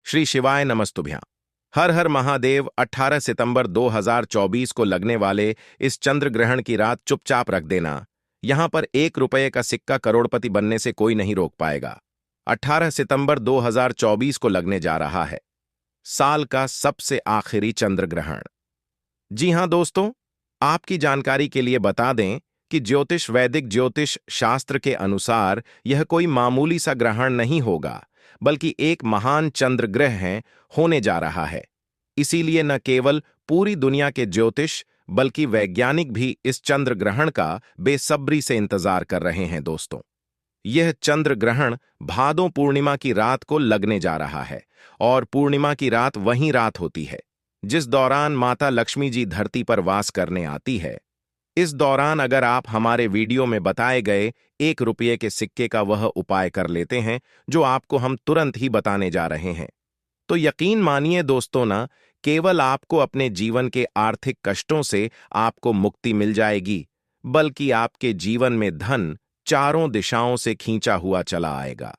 श्री शिवाय नमस्तुभ्यां। हर हर महादेव। 18 सितंबर 2024 को लगने वाले इस चंद्र ग्रहण की रात चुपचाप रख देना। यहां पर 1 रुपये का सिक्का करोड़पति बनने से कोई नहीं रोक पाएगा। 18 सितंबर 2024 को लगने जा रहा है साल का सबसे आखिरी चंद्र ग्रहण। जी हां दोस्तों, आपकी जानकारी के लिए बता दें कि वैदिक ज्योतिष शास्त्र के अनुसार यह कोई मामूली सा ग्रहण नहीं होगा, बल्कि एक महान चंद्र ग्रहण होने जा रहा है। इसीलिए न केवल पूरी दुनिया के ज्योतिष बल्कि वैज्ञानिक भी इस चंद्र ग्रहण का बेसब्री से इंतजार कर रहे हैं। दोस्तों, यह चंद्र ग्रहण भादों पूर्णिमा की रात को लगने जा रहा है और पूर्णिमा की रात वही रात होती है जिस दौरान माता लक्ष्मी जी धरती पर वास करने आती है। इस दौरान अगर आप हमारे वीडियो में बताए गए 1 रुपये के सिक्के का वह उपाय कर लेते हैं जो आपको हम तुरंत ही बताने जा रहे हैं, तो यकीन मानिए दोस्तों, न केवल आपको अपने जीवन के आर्थिक कष्टों से आपको मुक्ति मिल जाएगी, बल्कि आपके जीवन में धन चारों दिशाओं से खींचा हुआ चला आएगा।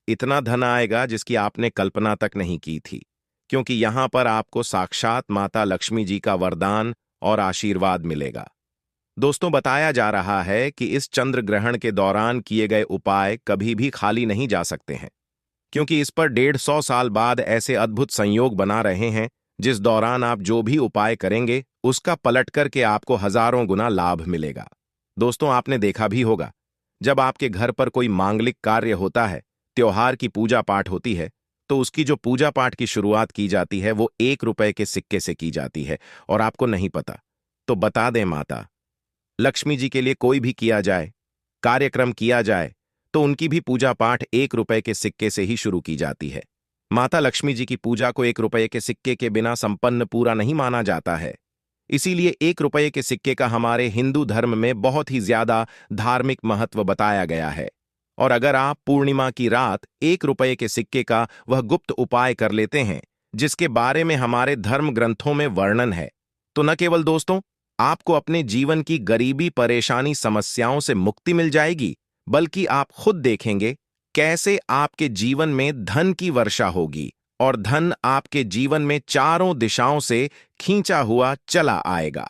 इतना धन आएगा जिसकी आपने कल्पना तक नहीं की थी, क्योंकि यहां पर आपको साक्षात माता लक्ष्मी जी का वरदान और आशीर्वाद मिलेगा। दोस्तों, बताया जा रहा है कि इस चंद्र ग्रहण के दौरान किए गए उपाय कभी भी खाली नहीं जा सकते हैं, क्योंकि इस पर 150 साल बाद ऐसे अद्भुत संयोग बना रहे हैं जिस दौरान आप जो भी उपाय करेंगे उसका पलट करके आपको हजारों गुना लाभ मिलेगा। दोस्तों, आपने देखा भी होगा, जब आपके घर पर कोई मांगलिक कार्य होता है, त्योहार की पूजा पाठ होती है, तो उसकी जो पूजा पाठ की शुरुआत की जाती है वो 1 रुपये के सिक्के से की जाती है। और आपको नहीं पता तो बता दें, माता लक्ष्मी जी के लिए कोई भी किया जाए, कार्यक्रम किया जाए, तो उनकी भी पूजा पाठ 1 रुपये के सिक्के से ही शुरू की जाती है। माता लक्ष्मी जी की पूजा को 1 रुपये के सिक्के के बिना संपन्न पूरा नहीं माना जाता है। इसीलिए 1 रुपये के सिक्के का हमारे हिंदू धर्म में बहुत ही ज्यादा धार्मिक महत्व बताया गया है। और अगर आप पूर्णिमा की रात 1 रुपये के सिक्के का वह गुप्त उपाय कर लेते हैं जिसके बारे में हमारे धर्म ग्रंथों में वर्णन है, तो न केवल दोस्तों आपको अपने जीवन की गरीबी परेशानी समस्याओं से मुक्ति मिल जाएगी, बल्कि आप खुद देखेंगे कैसे आपके जीवन में धन की वर्षा होगी और धन आपके जीवन में चारों दिशाओं से खींचा हुआ चला आएगा।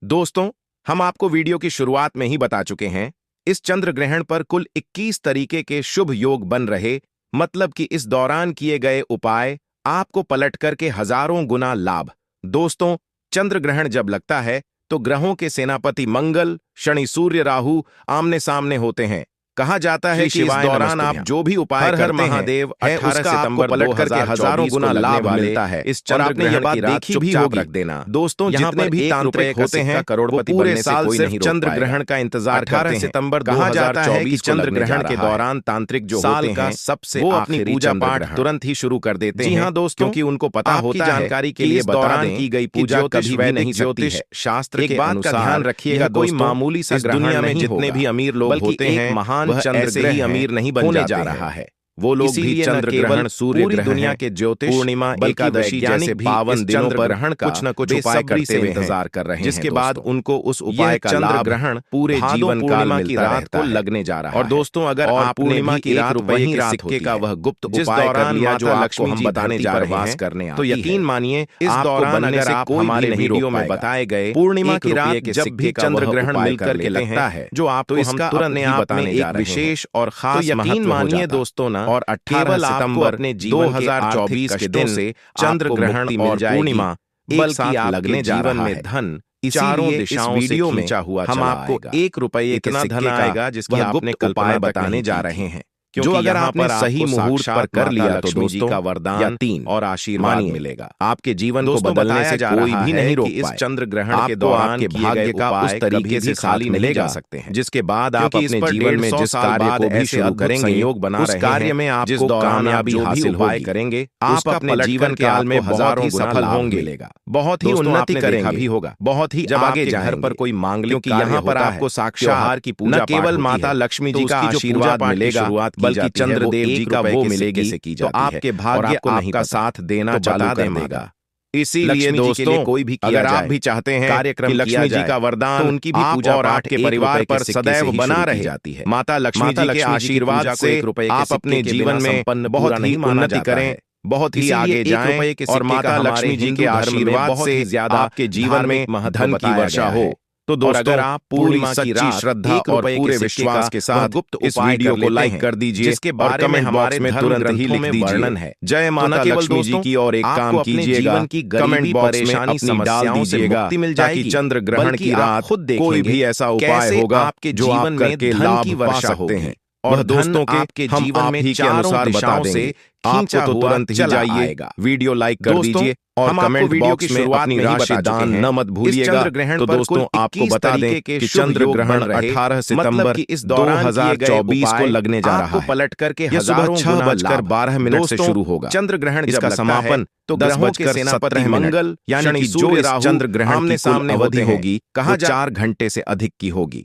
दोस्तों, हम आपको वीडियो की शुरुआत में ही बता चुके हैं, इस चंद्र ग्रहण पर कुल 21 तरीके के शुभ योग बन रहे, मतलब कि इस दौरान किए गए उपाय आपको पलट करके हजारों गुना लाभ। दोस्तों, चंद्र ग्रहण जब लगता है तो ग्रहों के सेनापति मंगल, शनि, सूर्य, राहु आमने सामने होते हैं। कहा जाता है कि इस दौरान आप जो भी उपाय करते हैं, महादेव 18 सितंबर पलट करके हजारों गुना लाभ मिलता है। इस चंद्र ग्रहण की रात चुपचाप रख देना। दोस्तों, जितने भी तांत्रिक होते हैं करोड़पति पूरे साल सिर्फ चंद्र ग्रहण का इंतजार करते हैं। 18 सितंबर कहा जाता है कि चंद्र ग्रहण के दौरान तांत्रिक जो होते हैं सबसे वो अपनी पूजा पाठ तुरंत ही शुरू कर देते हैं। जी हाँ दोस्तों, क्योंकि उनको पता होता है जानकारी के लिए दौरान की गई पूजा कभी भी नहीं ज्योतिष शास्त्र के अनुसार ध्यान रखिएगा। कोई मामूली सा दुनिया में जितने भी अमीर लोग होते हैं महान चंद्र से ही अमीर नहीं बन जा रहा है। वो लोग भी चंद्र ग्रहण, सूर्य ग्रहण, दुनिया के ज्योतिष, पूर्णिमा, एकादशी जैसे भी पावन दिनों पर ग्रहण का कुछ न कुछ उपाय करते हुए इंतजार कर रहे हैं, जिसके बाद उनको उस उपाय का लाभ ग्रहण पूरे जीवन काल की रात को लगने जा रहा है। और दोस्तों, अगर आप पूर्णिमा की रात वही रात सिक्के का वह गुप्त उपाय कर लिया जो आपको हम बताने जा रहे हैं, तो यकीन मानिए इस दौरान अगर आप हमारे वीडियो में बताए गए पूर्णिमा की रात जब भी चंद्र ग्रहण मिलकर के लगता है जो आपको इसका तुरंत ही बताने जा रहे हैं, विशेष और खास यकीन मानिए दोस्तों ना, और 18 सितंबर 2024 के दिन से चंद्र ग्रहण और पूर्णिमा एक साथ लगने जा रहा है। धन चारों दिशाओं से खींचा हुआ हम आपको 1 रुपये इतना धन आएगा जिसकी आपने कल्पना बताने जा रहे हैं, जो अगर आपने सही मुहूर्त पर कर लिया तो दोस्तों का वरदान 3 और आशीर्वाद मिलेगा। आपके जीवन को बदलने से कोई भी नहीं रोक पाए। इस चंद्र ग्रहण के दौरान के भाग्य का उस तरीके से खाली नहीं जा सकते हैं, जिसके बाद आप अपने जीवन में जिस कार्य को भी शुरू करेंगे, योग बना उस कार्य में आप जिस कामयाबी हासिल उपाय करेंगे, आप अपने जीवन काल में बहुत ही सफल होंगे, बहुत ही उन्नति करेंगे भी होगा, बहुत ही जब आगे घर पर कोई मांगलिक, क्योंकि यहाँ पर आपको साक्षात की पूजा केवल माता लक्ष्मी जी का आशीर्वाद मिलेगा, बल्कि चंद्रदेव जी का वो मिलेगी, तो आपके भाग्य आपका साथ देना चालू कर देगा। इसीलिए दोस्तों, कोई भी अगर आप भी चाहते हैं कार्यक्रम लक्ष्मी जी का वरदान तो उनकी भी पूजा और आपके परिवार पर सदैव बना रह जाती है। माता लक्ष्मी जी के आशीर्वाद से आप अपने जीवन में बहुत ही उन्नति करें, बहुत ही आगे जाएं और माता लक्ष्मी जी के आशीर्वाद से ज्यादा आपके जीवन में धन की वर्षा हो। तो दोस्तों, अगर आप पूरी सच्ची श्रद्धा और पूरे विश्वास के साथ गुप्त इस वीडियो को लाइक कर दीजिए, जिसके बारे में हमारे में तुरंत ही लिख दीजिए है जय माता लक्ष्मी जी की, और एक काम कीजिएगा, कमेंट बॉक्स में अपनी डाल दीजिएगा ताकि चंद्र ग्रहण की रात कोई भी ऐसा उपाय होगा जो आप करके लाभ पा सकते हैं। और दोस्तों के हम आप ही के अनुसार बता देंगे, आपको तो तुरंत ही जाइए, वीडियो लाइक कर दीजिए और कमेंट बॉक्स में अपनी राशि दान न मत भूलिएगा। तो दोस्तों, आपको बता दें कि चंद्र ग्रहण 18 सितंबर 2024 को लगने जा रहा है। पलट करके यह सुबह 6:12 से शुरू होगा। चंद्र ग्रहण इसका समापन तो 10:17 मंगल यानी कि जो इस चंद्र ग्रहण की सामने अवधि होगी, कहा 4 घंटे से अधिक की होगी।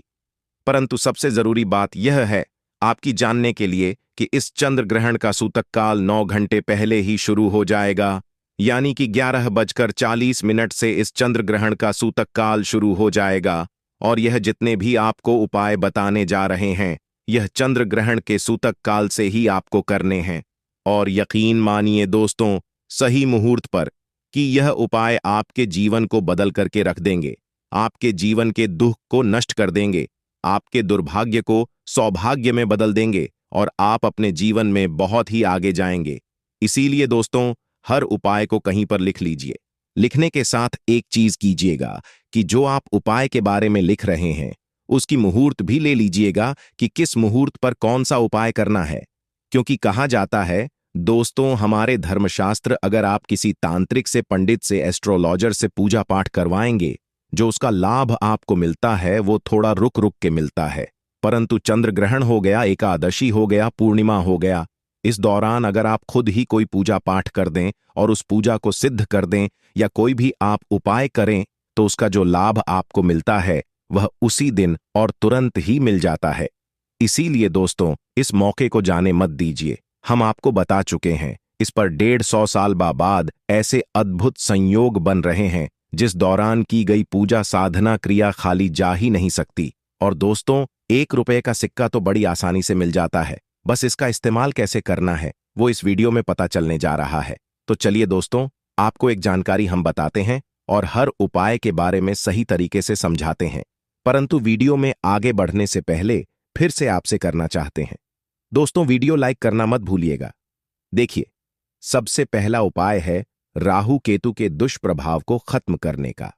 परंतु सबसे जरूरी बात यह है आपकी जानने के लिए कि इस चंद्र ग्रहण का सूतक काल 9 घंटे पहले ही शुरू हो जाएगा, यानी कि 11:40 से इस चंद्र ग्रहण का सूतक काल शुरू हो जाएगा। और यह जितने भी आपको उपाय बताने जा रहे हैं, यह चंद्र ग्रहण के सूतक काल से ही आपको करने हैं। और यकीन मानिए दोस्तों, सही मुहूर्त पर, कि यह उपाय आपके जीवन को बदल करके रख देंगे, आपके जीवन के दुख को नष्ट कर देंगे, आपके दुर्भाग्य को सौभाग्य में बदल देंगे और आप अपने जीवन में बहुत ही आगे जाएंगे। इसीलिए दोस्तों, हर उपाय को कहीं पर लिख लीजिए। लिखने के साथ एक चीज कीजिएगा कि जो आप उपाय के बारे में लिख रहे हैं, उसकी मुहूर्त भी ले लीजिएगा कि किस मुहूर्त पर कौन सा उपाय करना है। क्योंकि कहा जाता है दोस्तों, हमारे धर्मशास्त्र, अगर आप किसी तांत्रिक से, पंडित से, एस्ट्रोलॉजर से पूजा पाठ करवाएंगे, जो उसका लाभ आपको मिलता है वो थोड़ा रुक रुक के मिलता है। परंतु चंद्र ग्रहण हो गया, एकादशी हो गया, पूर्णिमा हो गया, इस दौरान अगर आप खुद ही कोई पूजा पाठ कर दें और उस पूजा को सिद्ध कर दें या कोई भी आप उपाय करें, तो उसका जो लाभ आपको मिलता है वह उसी दिन और तुरंत ही मिल जाता है। इसीलिए दोस्तों, इस मौके को जाने मत दीजिए। हम आपको बता चुके हैं, इस पर 150 साल बाद ऐसे अद्भुत संयोग बन रहे हैं जिस दौरान की गई पूजा साधना क्रिया खाली जा ही नहीं सकती। और दोस्तों, 1 रुपये का सिक्का तो बड़ी आसानी से मिल जाता है, बस इसका इस्तेमाल कैसे करना है वो इस वीडियो में पता चलने जा रहा है। तो चलिए दोस्तों, आपको एक जानकारी हम बताते हैं और हर उपाय के बारे में सही तरीके से समझाते हैं। परंतु वीडियो में आगे बढ़ने से पहले फिर से आपसे करना चाहते हैं दोस्तों, वीडियो लाइक करना मत भूलिएगा। देखिए, सबसे पहला उपाय है राहु केतु के दुष्प्रभाव को खत्म करने का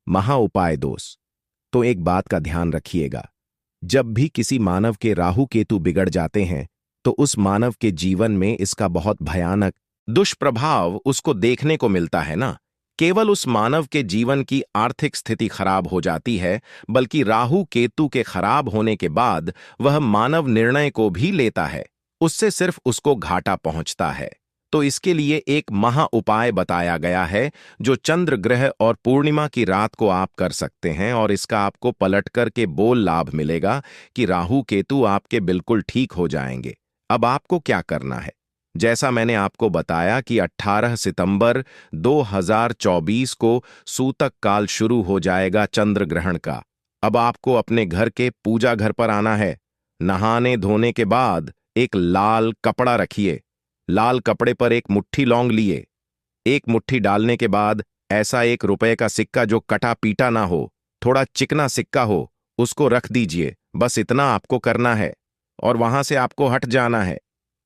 महा उपाय दोस्त। तो एक बात का ध्यान रखिएगा, जब भी किसी मानव के राहु केतु बिगड़ जाते हैं तो उस मानव के जीवन में इसका बहुत भयानक दुष्प्रभाव उसको देखने को मिलता है ना। केवल उस मानव के जीवन की आर्थिक स्थिति खराब हो जाती है, बल्कि राहु केतु के खराब होने के बाद वह मानव निर्णय को भी लेता है, उससे सिर्फ उसको घाटा पहुंचता है। तो इसके लिए एक महा उपाय बताया गया है जो चंद्र ग्रह और पूर्णिमा की रात को आप कर सकते हैं, और इसका आपको पलट करके बोल लाभ मिलेगा कि राहु केतु आपके बिल्कुल ठीक हो जाएंगे। अब आपको क्या करना है, जैसा मैंने आपको बताया कि 18 सितंबर 2024 को सूतक काल शुरू हो जाएगा चंद्र ग्रहण का। अब आपको अपने घर के पूजा घर पर आना है। नहाने धोने के बाद एक लाल कपड़ा रखिए, लाल कपड़े पर एक मुट्ठी लौंग लिए। एक मुट्ठी डालने के बाद ऐसा 1 रुपये का सिक्का जो कटा पीटा ना हो, थोड़ा चिकना सिक्का हो, उसको रख दीजिए। बस इतना आपको करना है और वहां से आपको हट जाना है।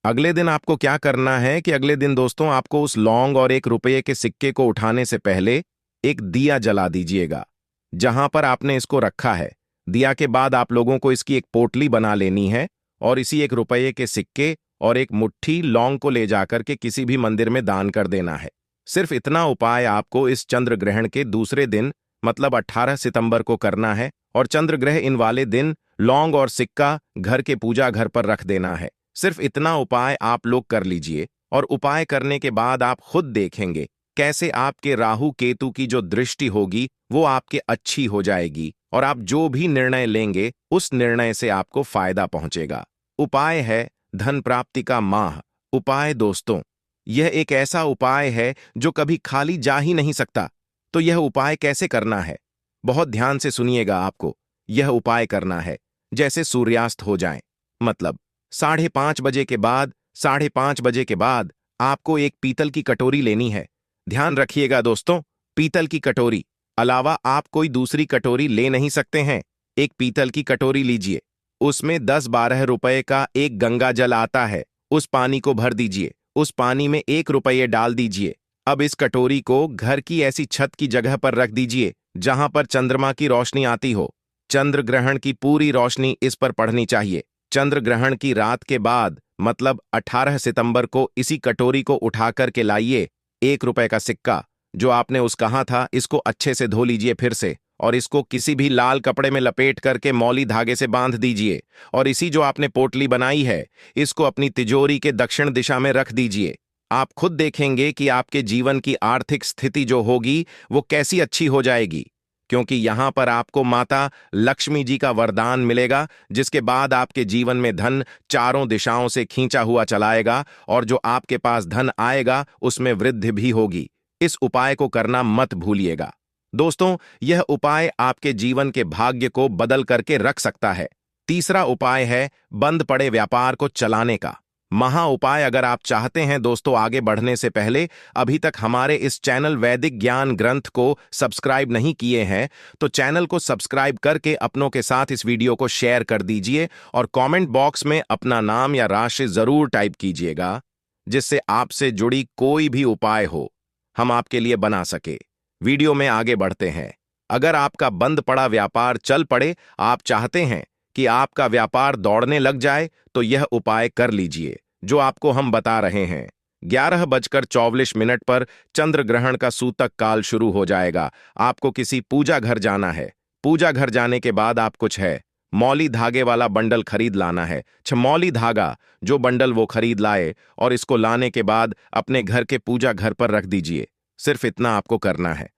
अगले दिन आपको क्या करना है कि अगले दिन दोस्तों, आपको उस लौंग और 1 रुपये के सिक्के को उठाने से पहले एक दिया जला दीजिएगा जहां पर आपने इसको रखा है। दिया के बाद आप लोगों को इसकी एक पोटली बना लेनी है और इसी 1 रुपये के सिक्के और एक मुट्ठी लौंग को ले जाकर के किसी भी मंदिर में दान कर देना है। सिर्फ इतना उपाय आपको इस चंद्र ग्रहण के दूसरे दिन मतलब 18 सितंबर को करना है, और चंद्र ग्रह इन वाले दिन लौंग और सिक्का घर के पूजा घर पर रख देना है। सिर्फ इतना उपाय आप लोग कर लीजिए और उपाय करने के बाद आप खुद देखेंगे कैसे आपके राहु केतु की जो दृष्टि होगी वो आपके अच्छी हो जाएगी और आप जो भी निर्णय लेंगे उस निर्णय से आपको फायदा पहुंचेगा। उपाय है धन प्राप्ति का माह उपाय दोस्तों। यह एक ऐसा उपाय है जो कभी खाली जा ही नहीं सकता। तो यह उपाय कैसे करना है, बहुत ध्यान से सुनिएगा। आपको यह उपाय करना है जैसे सूर्यास्त हो जाए, मतलब 5:30 बजे के बाद 5:30 बजे के बाद आपको एक पीतल की कटोरी लेनी है। ध्यान रखिएगा दोस्तों, पीतल की कटोरी अलावा आप कोई दूसरी कटोरी ले नहीं सकते हैं। एक पीतल की कटोरी लीजिए, उसमें 10-12 रुपए का एक गंगा जल आता है, उस पानी को भर दीजिए, उस पानी में 1 रुपये डाल दीजिए। अब इस कटोरी को घर की ऐसी छत की जगह पर रख दीजिए जहां पर चंद्रमा की रोशनी आती हो। चंद्र ग्रहण की पूरी रोशनी इस पर पड़नी चाहिए। चंद्र ग्रहण की रात के बाद मतलब 18 सितंबर को इसी कटोरी को उठाकर के लाइए। 1 रुपए का सिक्का जो आपने उस कहा था, इसको अच्छे से धो लीजिए फिर से, और इसको किसी भी लाल कपड़े में लपेट करके मौली धागे से बांध दीजिए। और इसी जो आपने पोटली बनाई है, इसको अपनी तिजोरी के दक्षिण दिशा में रख दीजिए। आप खुद देखेंगे कि आपके जीवन की आर्थिक स्थिति जो होगी वो कैसी अच्छी हो जाएगी, क्योंकि यहां पर आपको माता लक्ष्मी जी का वरदान मिलेगा, जिसके बाद आपके जीवन में धन चारों दिशाओं से खींचा हुआ चलाएगा और जो आपके पास धन आएगा उसमें वृद्धि भी होगी। इस उपाय को करना मत भूलिएगा दोस्तों, यह उपाय आपके जीवन के भाग्य को बदल करके रख सकता है। तीसरा उपाय है बंद पड़े व्यापार को चलाने का महा उपाय। अगर आप चाहते हैं दोस्तों आगे बढ़ने से पहले अभी तक हमारे इस चैनल वैदिक ज्ञान ग्रंथ को सब्सक्राइब नहीं किए हैं, तो चैनल को सब्सक्राइब करके अपनों के साथ इस वीडियो को शेयर कर दीजिए और कमेंट बॉक्स में अपना नाम या राशि जरूर टाइप कीजिएगा, जिससे आपसे जुड़ी कोई भी उपाय हो हम आपके लिए बना सके। वीडियो में आगे बढ़ते हैं। अगर आपका बंद पड़ा व्यापार चल पड़े, आप चाहते हैं कि आपका व्यापार दौड़ने लग जाए, तो यह उपाय कर लीजिए जो आपको हम बता रहे हैं। 11:24 पर चंद्र ग्रहण का सूतक काल शुरू हो जाएगा। आपको किसी पूजा घर जाना है। पूजा घर जाने के बाद आप कुछ है मौली धागे वाला बंडल खरीद लाना है। मौली धागा जो बंडल वो खरीद लाए और इसको लाने के बाद अपने घर के पूजा घर पर रख दीजिए। सिर्फ इतना आपको करना है।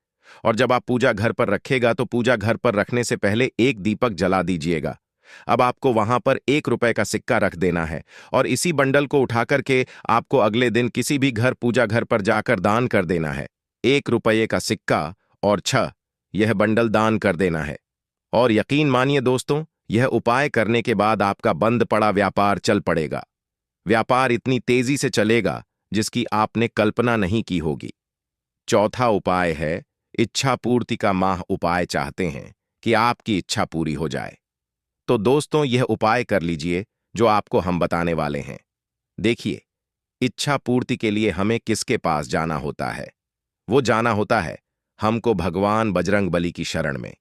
और जब आप पूजा घर पर रखेगा तो पूजा घर पर रखने से पहले एक दीपक जला दीजिएगा। अब आपको वहां पर 1 रुपए का सिक्का रख देना है और इसी बंडल को उठाकर के आपको अगले दिन किसी भी घर पूजा घर पर जाकर दान कर देना है। 1 रुपये का सिक्का और 6 यह बंडल दान कर देना है। और यकीन मानिए दोस्तों, यह उपाय करने के बाद आपका बंद पड़ा व्यापार चल पड़ेगा। व्यापार इतनी तेजी से चलेगा जिसकी आपने कल्पना नहीं की होगी। चौथा उपाय है इच्छा पूर्ति का माह उपाय। चाहते हैं कि आपकी इच्छा पूरी हो जाए तो दोस्तों यह उपाय कर लीजिए जो आपको हम बताने वाले हैं। देखिए, इच्छा पूर्ति के लिए हमें किसके पास जाना होता है? वो जाना होता है हमको भगवान बजरंगबली की शरण में,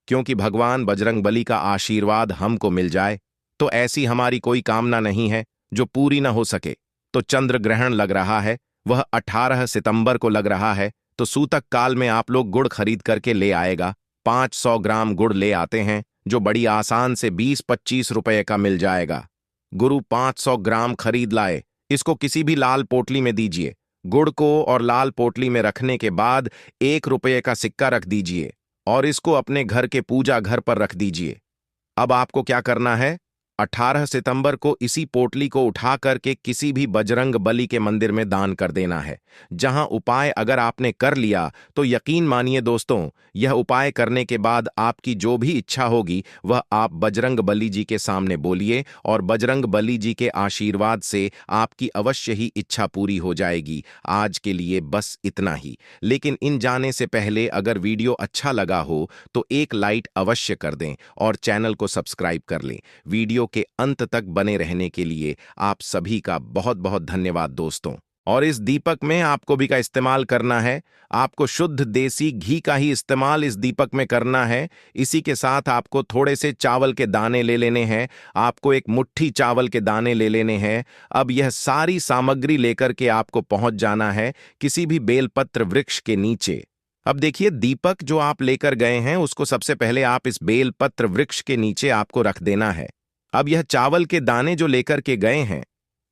क्योंकि भगवान बजरंगबली का आशीर्वाद हमको मिल जाए तो ऐसी हमारी कोई कामना नहीं है जो पूरी ना हो सके। तो चंद्र ग्रहण लग रहा है, वह 18 सितंबर को लग रहा है, तो सूतक काल में आप लोग गुड़ खरीद करके ले आएगा। 500 ग्राम गुड़ ले आते हैं जो बड़ी आसान से 20-25 रुपए का मिल जाएगा। गुरु 500 ग्राम खरीद लाए, इसको किसी भी लाल पोटली में दीजिए। गुड़ को और लाल पोटली में रखने के बाद 1 रुपये का सिक्का रख दीजिए और इसको अपने घर के पूजा घर पर रख दीजिए। अब आपको क्या करना है? 18 सितंबर को इसी पोटली को उठा करके किसी भी बजरंग बली के मंदिर में दान कर देना है। जहां उपाय अगर आपने कर लिया तो यकीन मानिए दोस्तों, यह उपाय करने के बाद आपकी जो भी इच्छा होगी वह आप बजरंग बली जी के सामने बोलिए और बजरंग बली जी के आशीर्वाद से आपकी अवश्य ही इच्छा पूरी हो जाएगी। आज के लिए बस इतना ही, लेकिन इन जाने से पहले अगर वीडियो अच्छा लगा हो तो एक लाइक अवश्य कर दें और चैनल को सब्सक्राइब कर लें। वीडियो के अंत तक बने रहने के लिए आप सभी का बहुत बहुत धन्यवाद दोस्तों। और इस दीपक में आपको भी का इस्तेमाल करना है। आपको शुद्ध देसी घी का ही इस्तेमाल इस दीपक में करना है। इसी के साथ आपको थोड़े से चावल के दाने ले लेने हैं। आपको एक मुट्ठी चावल के दाने ले लेने हैं। अब यह सारी सामग्री लेकर के आपको पहुंच जाना है किसी भी बेलपत्र वृक्ष के नीचे। अब देखिए, दीपक जो आप लेकर गए हैं उसको सबसे पहले आप इस बेलपत्र वृक्ष के नीचे आपको रख देना है। अब यह चावल के दाने जो लेकर के गए हैं,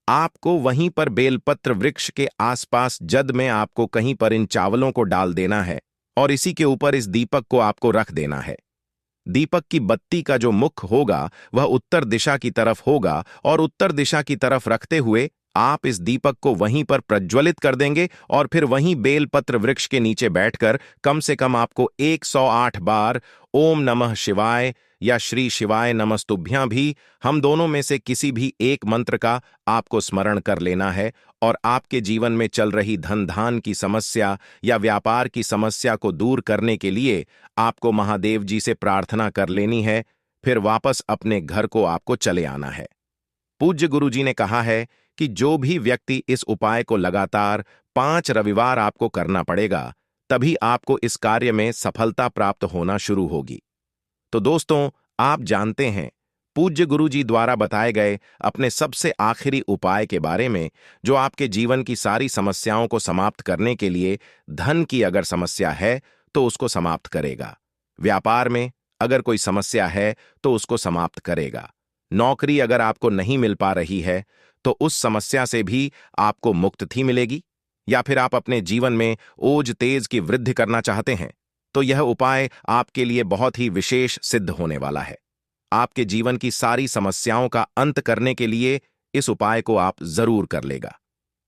आपको वहीं पर बेलपत्र वृक्ष के आसपास जद में आपको कहीं पर इन चावलों को डाल देना है और इसी के ऊपर इस दीपक को आपको रख देना है। दीपक की बत्ती का जो मुख होगा वह उत्तर दिशा की तरफ होगा और उत्तर दिशा की तरफ रखते हुए आप इस दीपक को वहीं पर प्रज्वलित कर देंगे और फिर वहीं बेलपत्र वृक्ष के नीचे बैठकर कम से कम आपको 108 बार ओम नमः शिवाय या श्री शिवाय नमस्तुभ्यां भी, हम दोनों में से किसी भी एक मंत्र का आपको स्मरण कर लेना है और आपके जीवन में चल रही धन धान की समस्या या व्यापार की समस्या को दूर करने के लिए आपको महादेव जी से प्रार्थना कर लेनी है। फिर वापस अपने घर को आपको चले आना है। पूज्य गुरु जी ने कहा है कि जो भी व्यक्ति इस उपाय को लगातार 5 रविवार आपको करना पड़ेगा, तभी आपको इस कार्य में सफलता प्राप्त होना शुरू होगी। तो दोस्तों, आप जानते हैं पूज्य गुरु जी द्वारा बताए गए अपने सबसे आखिरी उपाय के बारे में, जो आपके जीवन की सारी समस्याओं को समाप्त करने के लिए, धन की अगर समस्या है तो उसको समाप्त करेगा, व्यापार में अगर कोई समस्या है तो उसको समाप्त करेगा, नौकरी अगर आपको नहीं मिल पा रही है तो उस समस्या से भी आपको मुक्ति मिलेगी, या फिर आप अपने जीवन में ओज तेज की वृद्धि करना चाहते हैं तो यह उपाय आपके लिए बहुत ही विशेष सिद्ध होने वाला है। आपके जीवन की सारी समस्याओं का अंत करने के लिए इस उपाय को आप जरूर कर लेगा।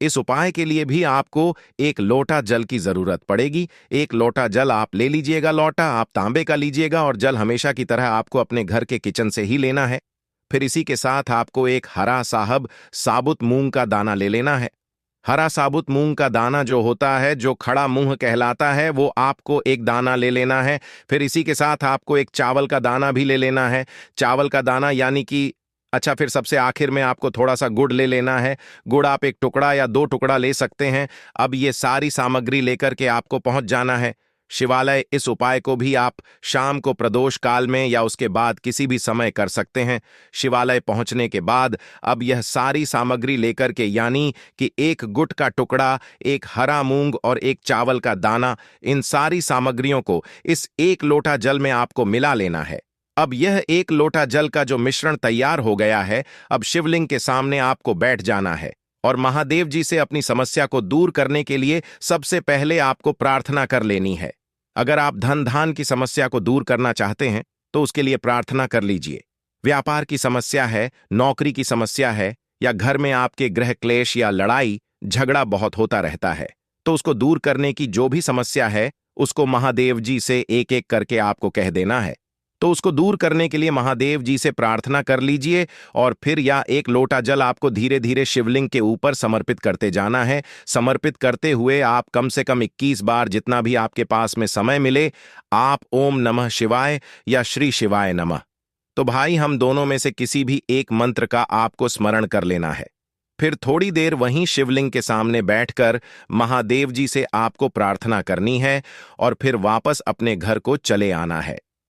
इस उपाय के लिए भी आपको एक लोटा जल की जरूरत पड़ेगी। एक लोटा जल आप ले लीजिएगा, लोटा आप तांबे का लीजिएगा और जल हमेशा की तरह आपको अपने घर के किचन से ही लेना है। फिर इसी के साथ आपको एक हरा साहब साबुत मूंग का दाना ले लेना है। हरा साबुत मूंग का दाना जो होता है, जो खड़ा मूंग कहलाता है, वो आपको एक दाना ले लेना है। फिर इसी के साथ आपको एक चावल का दाना भी ले लेना है। चावल का दाना यानी कि फिर सबसे आखिर में आपको थोड़ा सा गुड़ ले लेना है। गुड़ आप एक टुकड़ा या 2 टुकड़ा ले सकते हैं। अब ये सारी सामग्री लेकर के आपको पहुंच जाना है शिवालय। इस उपाय को भी आप शाम को प्रदोष काल में या उसके बाद किसी भी समय कर सकते हैं। शिवालय पहुंचने के बाद अब यह सारी सामग्री लेकर के, यानी कि एक गुड़ का टुकड़ा, एक हरा मूंग और एक चावल का दाना, इन सारी सामग्रियों को इस 1 लोटा जल में आपको मिला लेना है। अब यह 1 लोटा जल का जो मिश्रण तैयार हो गया है, अब शिवलिंग के सामने आपको बैठ जाना है और महादेव जी से अपनी समस्या को दूर करने के लिए सबसे पहले आपको प्रार्थना कर लेनी है। अगर आप धन धान की समस्या को दूर करना चाहते हैं तो उसके लिए प्रार्थना कर लीजिए। व्यापार की समस्या है, नौकरी की समस्या है, या घर में आपके गृह क्लेश या लड़ाई झगड़ा बहुत होता रहता है, तो उसको दूर करने की जो भी समस्या है उसको महादेव जी से एक एक करके आपको कह देना है। तो उसको दूर करने के लिए महादेव जी से प्रार्थना कर लीजिए और फिर या 1 लोटा जल आपको धीरे धीरे शिवलिंग के ऊपर समर्पित करते जाना है। समर्पित करते हुए आप कम से कम 21 बार, जितना भी आपके पास में समय मिले, आप ओम नमः शिवाय या श्री शिवाय नमः। तो भाई, हम दोनों में से किसी भी एक मंत्र का आपको स्मरण कर लेना है। फिर थोड़ी देर वहीं शिवलिंग के सामने बैठकर महादेव जी से आपको प्रार्थना करनी है और फिर वापस अपने घर को चले आना है।